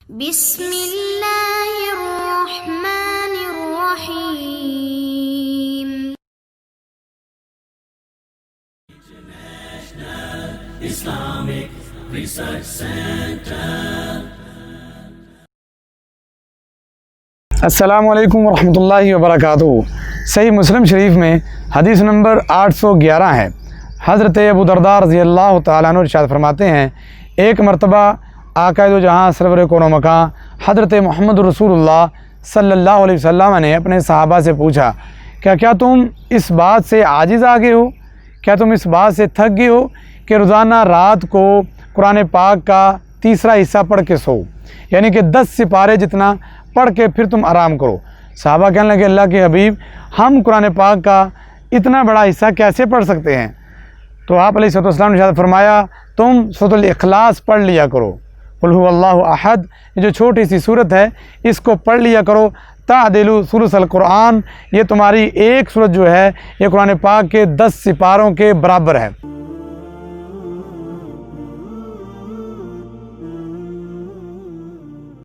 بسم اللہ الرحمن الرحیم. Islamic Research Center. السلام علیکم ورحمۃ اللہ وبرکاتہ. صحیح مسلم شریف میں حدیث نمبر 811 ہے. حضرت ابو درداء رضی اللہ تعالیٰ عنہ ارشاد فرماتے ہیں، ایک مرتبہ آقا دو جہاں سرور کون و مکان حضرت محمد رسول اللہ صلی اللہ علیہ وسلم نے اپنے صحابہ سے پوچھا، کیا تم اس بات سے عاجز آ گئے ہو، کیا تم اس بات سے تھک گئے ہو کہ روزانہ رات کو قرآن پاک کا تیسرا حصہ پڑھ کے سو، یعنی کہ 10 سپارے جتنا پڑھ کے پھر تم آرام کرو. صحابہ کہنے لگے، اللہ کے حبیب، ہم قرآن پاک کا اتنا بڑا حصہ کیسے پڑھ سکتے ہیں؟ تو آپ علیہ السلام نے ارشاد فرمایا، تم سورۃ الاخلاص پڑھ لیا کرو. قل هو اللہ احد، یہ جو چھوٹی سی صورت ہے اس کو پڑھ لیا کرو. تعدلوا ثلث القرآن، یہ تمہاری ایک صورت جو ہے یہ قرآن پاک کے 10 سپاروں کے برابر ہے.